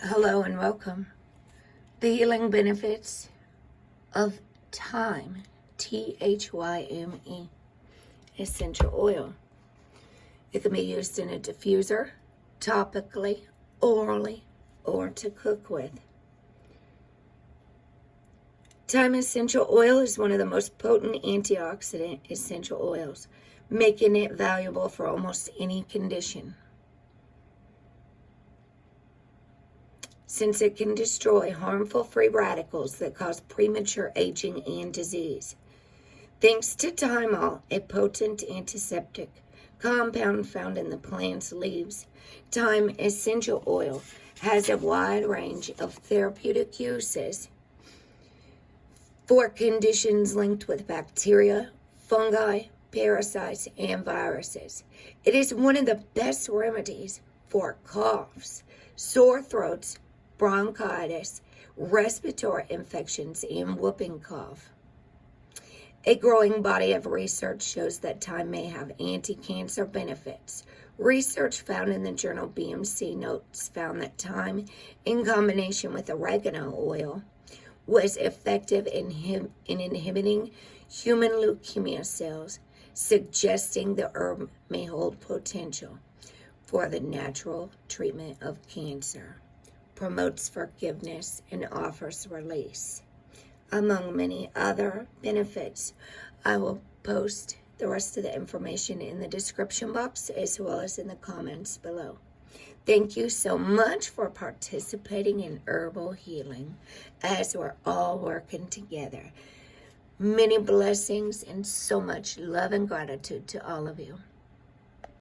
Hello and welcome. The healing benefits of thyme, Thyme, essential oil. It can be used in a diffuser, topically, orally, or to cook with. Thyme essential oil is one of the most potent antioxidant essential oils, making it valuable for almost any condition. Since it can destroy harmful free radicals that cause premature aging and disease. Thanks to thymol, a potent antiseptic compound found in the plant's leaves, thyme essential oil has a wide range of therapeutic uses for conditions linked with bacteria, fungi, parasites, and viruses. It is one of the best remedies for coughs, sore throats, bronchitis, respiratory infections, and whooping cough. A growing body of research shows that thyme may have anti-cancer benefits. Research found in the journal BMC Notes found that thyme, in combination with oregano oil, was effective in inhibiting human leukemia cells, suggesting the herb may hold potential for the natural treatment of cancer. Promotes forgiveness and offers release, among many other benefits. I will post the rest of the information in the description box as well as in the comments below. Thank you so much for participating in herbal healing as we're all working together. Many blessings and so much love and gratitude to all of you.